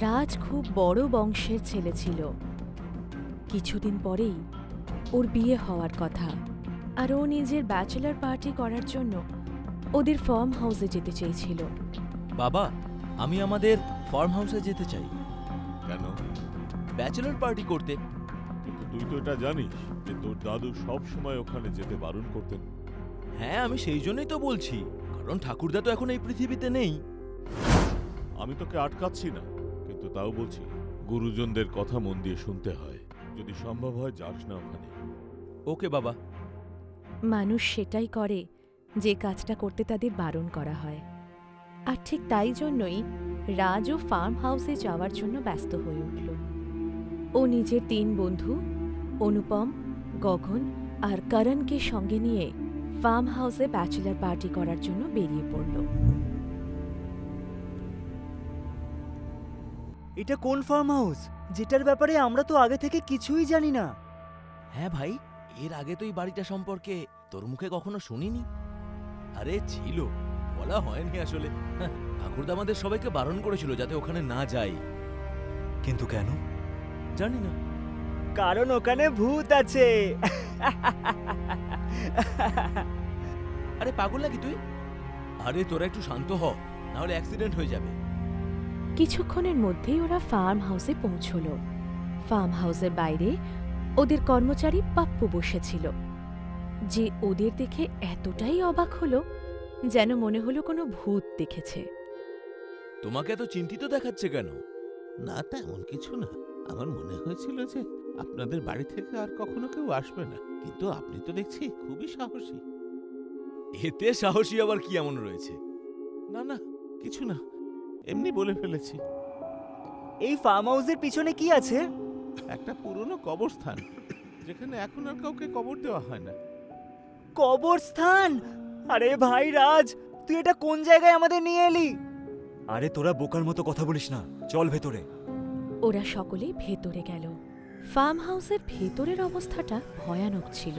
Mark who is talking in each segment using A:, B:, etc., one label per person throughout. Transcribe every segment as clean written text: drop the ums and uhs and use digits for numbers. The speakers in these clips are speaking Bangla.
A: রাজ খুব বড় বংশের ছেলে ছিল। কিছুদিন পরেই ওর বিয়ে হওয়ার কথা, আর ও নিজের ব্যাচেলর পার্টি করার জন্য ওদের ফার্ম হাউসে যেতে চেয়েছিল।
B: বাবা, আমি আমাদের ফার্ম হাউসে যেতে চাই
C: কেন?
B: ব্যাচেলর পার্টি করতে।
C: কিন্তু তুই তো এটা জানিস যে তোর দাদু সব সময় ওখানে যেতে বারণ করতেন।
B: হ্যাঁ, আমি সেই জন্যই তো বলছি, কারণ ঠাকুরদা তো এখন এই পৃথিবীতে নেই।
C: আমি তোকে আটকাচ্ছি না, কিন্তু তাও বলছি গুরুজনদের কথা মন দিয়ে শুনতে হয়। যদি সম্ভব হয় যাস না ওখানে।
B: ওকে বাবা।
A: মানুষ সেটাই করে যে কাজটা করতে তাদের বারণ করা হয়। আর ঠিক তাই জন্যই রাজও ফার্ম হাউসে যাওয়ার জন্য ব্যস্ত হয়ে উঠল। ও নিজের 3 বন্ধু অনুপম, গগন আর করণকে সঙ্গে নিয়ে ফার্ম হাউসে ব্যাচেলর পার্টি করার জন্য বেরিয়ে পড়ল।
D: এটা কোন ফার্ম হাউস যেটার ব্যাপারে আমরা তো আগে থেকে কিছুই জানি না?
B: হ্যাঁ ভাই, এর আগে তো এই বাড়িটা সম্পর্কে তোর মুখে কখনো শুনিনি। আরে ছিল, বলা হয়নি আসলে। ঠাকুরদা আমাদের সবাইকে বারণ করেছিল যাতে ওখানে না যাই।
D: কিন্তু কেন?
B: জানি না।
D: কারণ ওখানে ভূত আছে।
B: আরে পাগল নাকি তুই? আরে তোরা একটু শান্ত হ, না হলে অ্যাক্সিডেন্ট হয়ে যাবে।
A: কিছুক্ষণের মধ্যেই ওরা ফার্ম হাউসে পৌঁছল। ফার্ম হাউসের বাইরে ওদের কর্মচারী পাপ্পু বসেছিল, যে ওদের দেখে এতটাই অবাক হলো যেন মনে হলো কোনো ভূত দেখেছে।
B: তোমাকে এত চিন্তিত দেখাচ্ছে কেন?
E: না, তেমন কিছু না। আমার মনে হয়েছিল যে আপনাদের বাড়ি থেকে আর কখনো কেউ আসবে না, কিন্তু আপনি তো দেখছি খুবই সাহসী।
B: এতে সাহসী আবার কি এমন রয়েছে?
E: না না, কিছু না, এমনি বলে ফেলেছি।
D: এই ফার্ম হাউসের পিছনে কি আছে?
E: একটা পুরনো কবরস্থান, যেখানে এখন আর কাউকে কবর দেওয়া হয় না।
D: কবরস্থান? আরে ভাই রাজ, তুই এটা কোন জায়গায় আমাদের নিয়ে এলি? আরে তোরা বোকার মতো কথা বলিস না, চল ভেতরে।
A: ওরা সকলেই ভেতরে গেল। ফার্ম হাউসের ভেতরের অবস্থাটা ভয়ানক ছিল,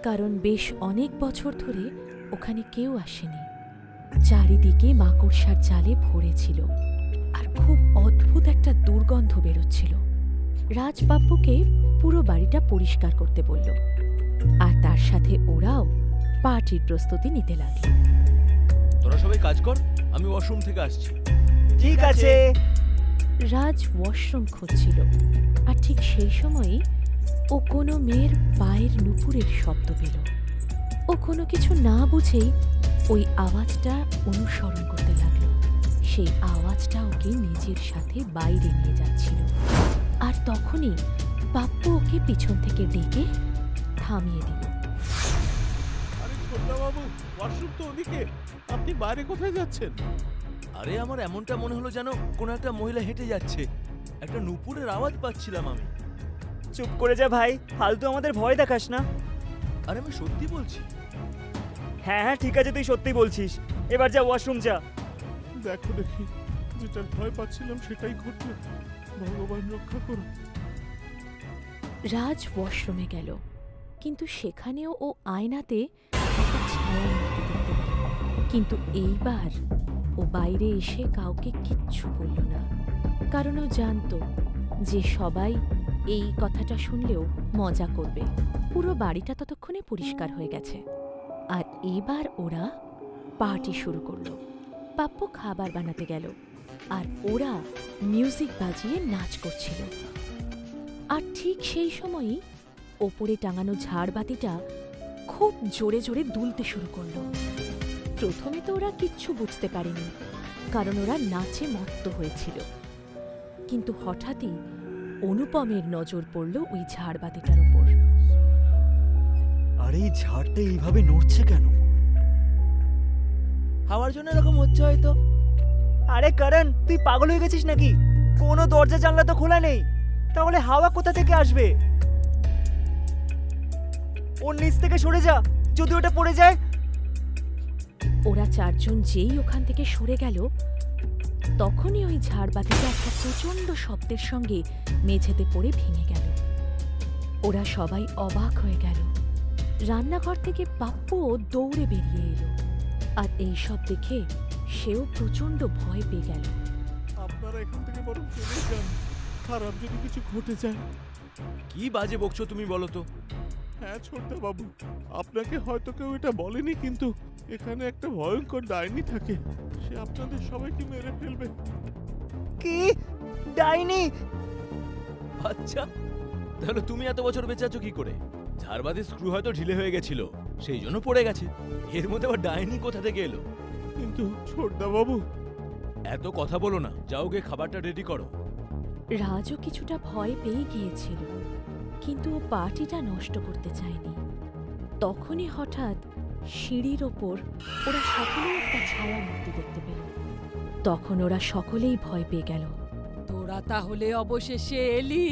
A: কারণ বেশ অনেক বছর ধরে ওখানে কেউ আসেনি। চারিদিকে মাকড়সার জালে ভরেছিল, আর খুব অদ্ভুত একটা দুর্গন্ধ বেরোচ্ছিল। রাজ পাপ্পুকে পুরো বাড়িটা পরিষ্কার করতে বলল, আর তার সাথে ওরাও পার্টির প্রস্তুতি নিতে লাগল।
B: তোরা সবাই কাজ কর, আমি ওয়াশরুম থেকে আসছি।
D: ঠিক আছে।
A: রাজ ওয়াশরুম খুঁজছিল, আর ঠিক সেই সময়ই ও কোনো মেয়ের পায়ের নুপুরের শব্দ পেল। ও কোনো কিছু না বুঝেই ওই আওয়াজটা অনুসরণ করতে লাগলো। সেই আওয়াজটা ওকে নিজের সাথে বাইরে নিয়ে যাচ্ছিল। আর তখনই পাপ্পু ওকে পিছন থেকে ডেকে থামিয়ে দিল।
E: আরে ছোটবাবু, ওয়াশরুম তো ওদিকে, আপনি বাইরে কোথায় যাচ্ছেন?
B: আরে আমার এমনটা মনে হলো যেন কোনো একটা মহিলা হেঁটে যাচ্ছে। একটা নুপুরের আওয়াজ পাচ্ছিলাম আমি।
D: চুপ করে যা ভাই, ফালতু আমাদের ভয় দেখাস না।
B: আরে আমি সত্যি বলছি।
D: হ্যাঁ হ্যাঁ ঠিক আছে, তুই সত্যি বলছিস। এবার যা ওয়াশরুম যা।
C: দেখো দেখি, যেটার ভয় পাচ্ছিলাম সেটাই ঘটলো। ভগবান রক্ষা করো।
A: রাজ ওয়াশরুমে গেল, কিন্তু সেখানেও ও আয়নাতে একটা ছায়ামূর্তি দেখতে পেল। কিন্তু এইবার ও বাইরে এসে কাউকে কিচ্ছু বলল না, কারণ ও জানতো যে সবাই এই কথাটা শুনলেও মজা করবে। পুরো বাড়িটা ততক্ষণে পরিষ্কার হয়ে গেছে, আর এবার ওরা পার্টি শুরু করলো। পাপ্পু খাবার বানাতে গেল, আর ওরা মিউজিক বাজিয়ে নাচ করছিল। আর ঠিক সেই সময়ই ওপরে টাঙানো ঝাড়বাতিটা খুব জোরে জোরে দুলতে শুরু করলো। প্রথমে তো ওরা কিচ্ছু বুঝতে পারেনি, কারণ ওরা নাচে মত্ত হয়েছিল। কিন্তু হঠাৎই অনুপমের নজর পড়ল ওই ঝাড়বাতিটার উপর।
D: আরে এই ঝাড়টা এইভাবে নড়ছে কেন?
B: হাওয়ার জন্য এরকম হচ্ছে হয়তো।
D: আরে করণ, তুই পাগল হয়ে গেছিস নাকি? কোনো দরজা জানলা তো খোলা নেই, তাহলে হাওয়া কোথা থেকে আসবে? ওর নিচ থেকে সরে যা, যদি ওটা পড়ে যায়।
A: ওরা 4 জন যেই ওখান থেকে সরে গেল, তখনই ওই ঝাড়বাতিটা একটা প্রচণ্ড শব্দের সঙ্গে মেঝেতে পড়ে ভেঙে গেল। ওরা সবাই অবাক হয়ে গেল। রান্নাঘর থেকে পাপ্পুও দৌড়ে বেরিয়ে এলো, আর এই সব দেখে সেও প্রচণ্ড ভয় পেয়ে গেল।
C: আপনারা আপনারা এখান থেকে বরং চলে যান, খারাপ যদি কিছু ঘটে যায়।
B: কি বাজে বকছো তুমি বলো তো?
C: হ্যাঁ ছোটদা বাবু, আপনাকে হয়তো কেউ এটা বলেনি, কিন্তু এখানে একটা ভয়ঙ্কর ডাইনি থাকে, সে আপনাদের সবাইকে মেরে ফেলবে।
D: কি ডাইনি?
B: আচ্ছা, তাহলে তুমি এত বছর বেঁচে আছো কি করে? ঝাড়বাতির স্ক্রু হয়তো ঢিলে হয়ে গেছিল, সেই জন্য পড়ে গেছে। এর মধ্যে আবার ডাইনি কোথা থেকে এলো?
C: কিন্তু ছোটদা বাবু,
B: এত কথা বলো না, যাও গিয়ে খাবারটা রেডি করো।
A: রাজও কিছুটা ভয় পেয়ে গিয়েছিল, কিন্তু ও পার্টিটা নষ্ট করতে চায়নি। তখনই হঠাৎ সিঁড়ির ওপর ওরা সকলেই একটা ছায়া মূর্তি দেখতে পেল। তখন ওরা সকলেই ভয় পেয়ে গেল।
F: তোরা তাহলে অবশেষে এলি।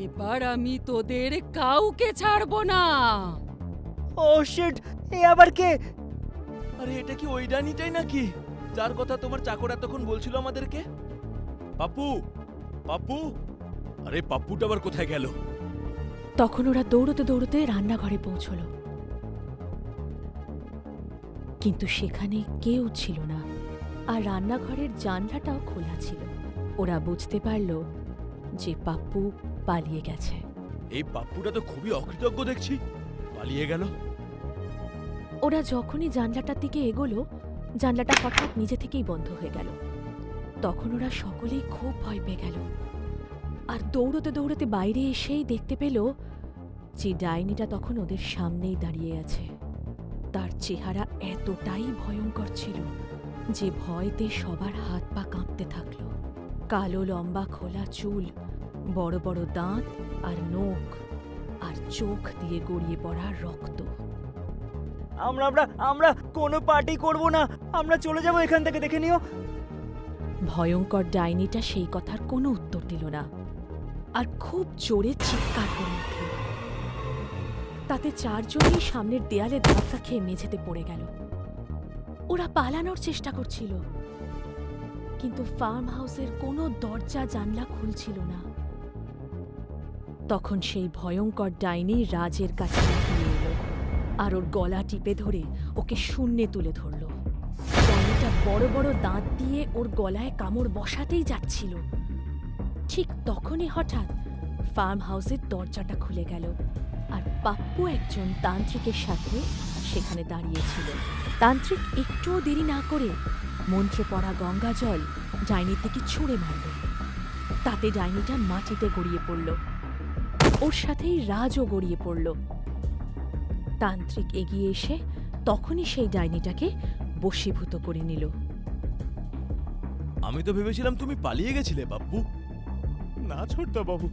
F: এবার আমি তোদের কাউকে ছাড়বো না।
D: ও শিট, এ আবার কে?
B: আরে এটা কি ওই ডাইনিটাই নাকি, যার কথা তোমার চাকর এতক্ষণ বলছিল আমাদেরকে? পাপ্পু, পাপ্পু, আরে পাপ্পুটা আবার কোথায় গেল?
A: তখন ওরা দৌড়তে দৌড়তে রান্নাঘরে পৌঁছল, কিন্তু সেখানে কেউ ছিল না, আর রান্নাঘরের জানলাটাও খোলা ছিল। ওরা বুঝতে পারল যে পাপ্পু পালিয়ে গেছে।
B: এই পাপ্পুটা তো খুবই অকৃতজ্ঞ দেখছি, পালিয়ে গেল।
A: ওরা যখনই জানলাটার দিকে এগোলো, জানলাটা হঠাৎ নিজে থেকেই বন্ধ হয়ে গেল। তখন ওরা সকলেই খুব ভয় পেয়ে গেল, আর দৌড়তে দৌড়তে বাইরে এসেই দেখতে পেল যে ডাইনিটা তখন ওদের সামনেই দাঁড়িয়ে আছে। তার চেহারা এতটাই ভয়ঙ্কর ছিল যে ভয়তে সবার হাত পা কাঁপতে থাকলো। কালো লম্বা খোলা চুল, বড় বড় দাঁত আর নখ, আর চোখ দিয়ে গড়িয়ে পড়া রক্ত।
D: আমরা আমরা আমরা কোনো পার্টি করব না, আমরা চলে যাব এখান থেকে, দেখে নিও।
A: ভয়ঙ্কর ডাইনিটা সেই কথার কোনো উত্তর দিল না, আর খুব জোরে চিৎকার করে উঠল। তাতে চারজনই সামনের দেয়ালে ধাক্কা খেয়ে মেঝেতে পড়ে গেল। ওরা পালানোর চেষ্টা করছিল, কিন্তু ফার্ম হাউসের কোনো দরজা জানলা খুলছিল না। তখন সেই ভয়ঙ্কর ডাইনি রাজের কাছে এগিয়ে এলো, আর ওর গলা টিপে ধরে ওকে শূন্যে তুলে ধরল। ডাইনিটা বড় বড় দাঁত দিয়ে ওর গলায় কামড় বসাতেই যাচ্ছিল। ঠিক তখনই হঠাৎ ফার্ম হাউসের দরজাটা খুলে গেল, আর পাপ্পু একজন তান্ত্রিকের সাথে সেখানে দাঁড়িয়েছিল। তান্ত্রিক একটুও দেরি না করে মন্ত্র পড়া গঙ্গা জল ডাইনির দিকে ছুঁড়ে মারল। তাতে ডাইনিটা মাটিতে গড়িয়ে পড়ল, ওর সাথেই রাজও গড়িয়ে পড়ল। তান্ত্রিক এগিয়ে এসে তখনই সেই ডাইনিটাকে বশীভূত করে নিল।
B: আমি তো ভেবেছিলাম তুমি পালিয়ে গেছিলে পাপ্পু।
C: না ছোটদা বাবু,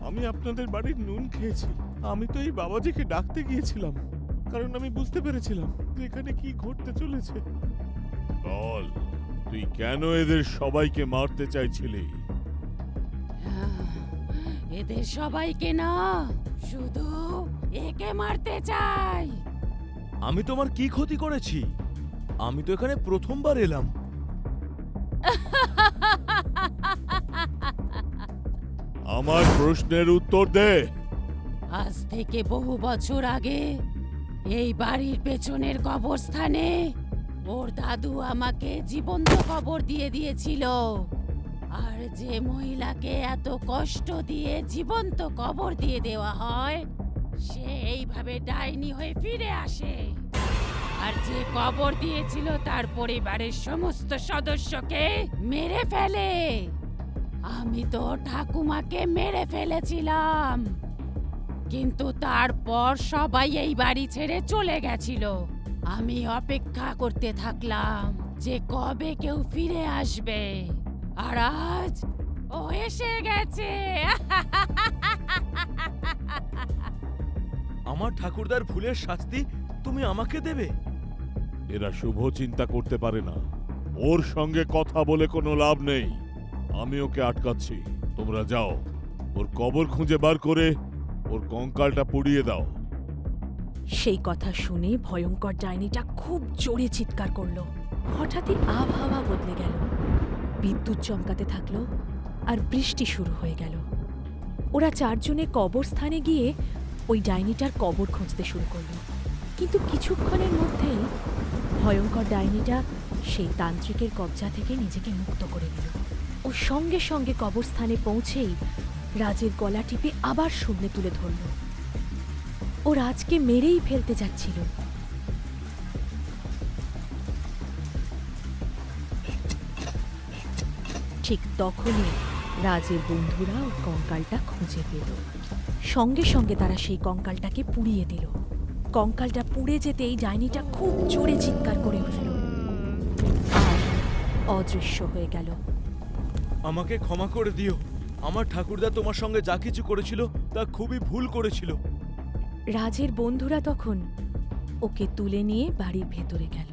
C: আমি আপনাদের বাড়ির নুন খেয়েছি। আমি তো এই বাবাজিকে ডাকতে গিয়েছিলাম, কারণ আমি বুঝতে পেরেছিলাম যে এখানে কি ঘটতে চলেছে। বল, তুই কেন এদের সবাইকে মারতে চাইছিলি?
F: এদের সবাইকে না, শুধু একে মারতে চাই।
B: আমি তোমার কি ক্ষতি করেছি? আমি তো এখানে প্রথমবার এলাম।
C: আমার প্রশ্নের উত্তর দে।
F: আজ থেকে বহু বছর আগে এই বাড়ির পেছনের কবরস্থানে ওর দাদু আমাকে জীবন্ত কবর দিয়ে দিয়েছিল। আর যে মহিলাকে এত কষ্ট দিয়ে জীবন্ত কবর দিয়ে দেওয়া হয়, সে এইভাবে ডাইনি হয়ে ফিরে আসে। আর যে কবর দিয়েছিল তার পরিবারের সমস্ত সদস্যকে মেরে ফেলে। আমি তো ঠাকুমাকে মেরে ফেলেছিলাম, কিন্তু তারপর সবাই এই বাড়ি ছেড়ে চলে গেছিল। আমি অপেক্ষা করতে থাকলাম যে কবে কেউ ফিরে আসবে, আর আজ ও এসে গেছে।
B: আমার ঠাকুরদার ভুলের শাস্তি তুমি আমাকে দেবে?
C: এরা শুভ চিন্তা করতে পারে না, ওর সঙ্গে কথা বলে কোনো লাভ নেই। আমি ওকে আটকাচ্ছি, তোমরা যাও, ওর কবর খুঁজে বার করে ওর কঙ্কালটা পুড়িয়ে দাও।
A: সেই কথা শুনে ভয়ঙ্কর ডাইনিটা খুব জোরে চিৎকার করল। হঠাৎই আবহাওয়া বদলে গেল, বিদ্যুৎ চমকাতে থাকলো, আর বৃষ্টি শুরু হয়ে গেল। ওরা চারজনে কবরস্থানে গিয়ে ওই ডাইনিটার কবর খুঁজতে শুরু করলো, কিন্তু কিছুক্ষণের মধ্যেই ভয়ঙ্কর ডাইনিটা সেই তান্ত্রিকের কবজা থেকে নিজেকে মুক্ত করে নিল। ও সঙ্গে সঙ্গে কবরস্থানে পৌঁছেই রাজের গলা টিপে আবার শূন্যে তুলে ধরল। ও রাজকে মেরেই ফেলতে যাচ্ছিল। ঠিক তখনই রাজের বন্ধুরা ওর কঙ্কালটা খুঁজে পেল। সঙ্গে সঙ্গে তারা সেই কঙ্কালটাকে পুড়িয়ে দিল। কঙ্কালটা পুড়ে যেতেই ডাইনিটা খুব জোরে চিৎকার করে উঠল আর অদৃশ্য হয়ে গেল।
C: আমাকে ক্ষমা করে দিও। আমার ঠাকুরদা তোমার সঙ্গে যা কিছু করেছিল তা খুবই ভুল করেছিল।
A: রাজের বন্ধুরা তখন ওকে তুলে নিয়ে বাড়ির ভেতরে গেল।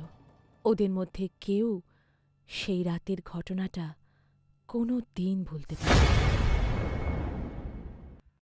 A: ওদের মধ্যে কেউ সেই রাতের ঘটনাটা কোনো দিন ভুলতে পারে না।